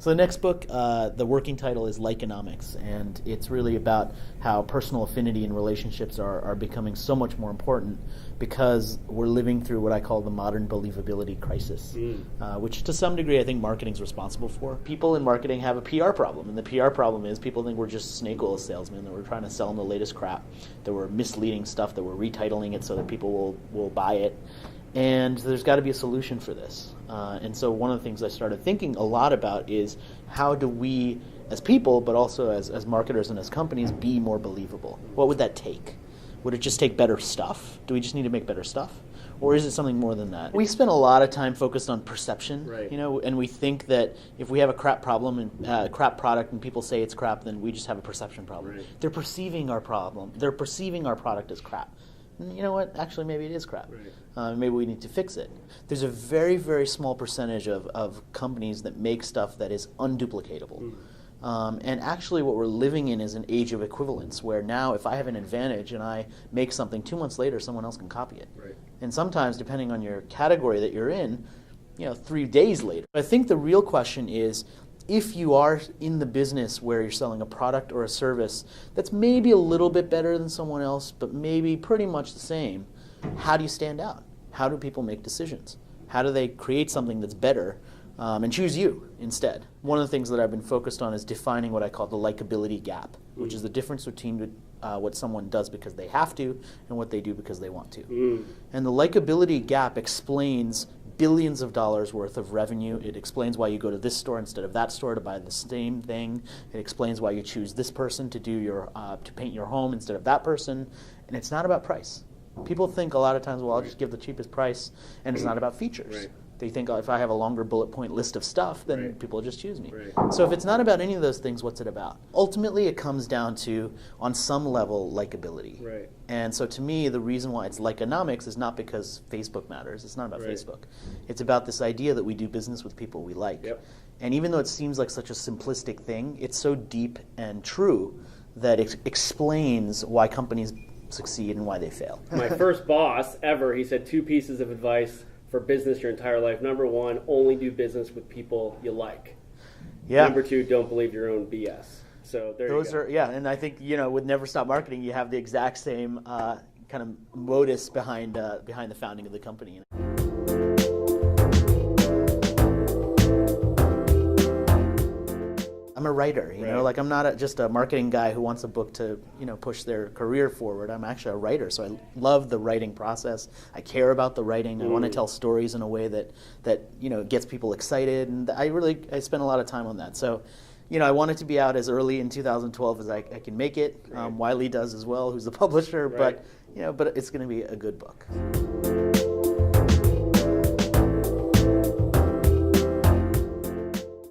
So the next book, the working title is Likeonomics, and it's really about how personal affinity and relationships are becoming so much more important because we're living through what I call the modern believability crisis, which to some degree I think marketing is responsible for. People in marketing have a PR problem, and the PR problem is people think we're just snake oil salesmen, that we're trying to sell them the latest crap, that we're misleading stuff, that we're retitling it so that people will buy it. And there's got to be a solution for this. And so one of the things I started thinking a lot about is how do we, as people, but also as marketers and as companies, be more believable? What would that take? Would it just take better stuff? Do we just need to make better stuff? Or is it something more than that? We spend a lot of time focused on perception, right. And we think that if we have a crap problem and crap product and people say it's crap, then we just have a perception problem. Right. They're perceiving our problem. They're perceiving our product as crap. And you know what? Actually, maybe it is crap. Right. Maybe we need to fix it. There's a very, very small percentage of companies that make stuff that is unduplicatable. And actually what we're living in is an age of equivalence, where now if I have an advantage and I make something 2 months later, someone else can copy it. Right. And sometimes, depending on your category that you're in, 3 days later. I think the real question is, if you are in the business where you're selling a product or a service that's maybe a little bit better than someone else, but maybe pretty much the same, how do you stand out? How do people make decisions? How do they create something that's better and choose you instead? One of the things that I've been focused on is defining what I call the likability gap, which is the difference between what someone does because they have to and what they do because they want to. And the likability gap explains billions of dollars worth of revenue. It explains why you go to this store instead of that store to buy the same thing. It explains why you choose this person to do to paint your home instead of that person. And it's not about price. People think a lot of times, well, I'll just give the cheapest price, and it's not about features. Right. They think, oh, if I have a longer bullet point list of stuff, then people will just choose me. Right. So if it's not about any of those things, what's it about? Ultimately, it comes down to, on some level, likability. Right. And so to me, the reason why it's Likeonomics is not because Facebook matters. It's not about Right. Facebook. It's about this idea that we do business with people we like. Yep. And even though it seems like such a simplistic thing, it's so deep and true that it explains why companies succeed and why they fail. My first boss ever, he said 2 pieces of advice for business your entire life. Number 1, only do business with people you like. Yeah. Number 2, don't believe your own BS. So there Those you go. are, yeah, and I think, with Never Stop Marketing, you have the exact same kind of modus behind the founding of the company. I'm a writer, like I'm not just a marketing guy who wants a book to, push their career forward. I'm actually a writer, so I love the writing process. I care about the writing. I want to tell stories in a way that gets people excited, and I spend a lot of time on that. So, I want it to be out as early in 2012 as I can make it. Right. Wiley does as well, who's the publisher, Right. but it's going to be a good book.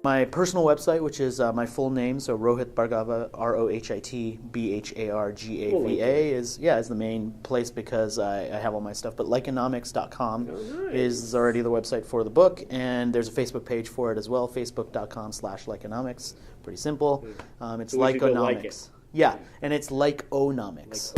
My personal website, which is my full name, so Rohit Bhargava, RohitBhargava, is the main place because I have all my stuff. But Likeonomics.com is already the website for the book, and there's a Facebook page for it as well, facebook.com/Likeonomics. Pretty simple. It's So we should go Likeonomics. like it. Yeah, and it's Likeonomics.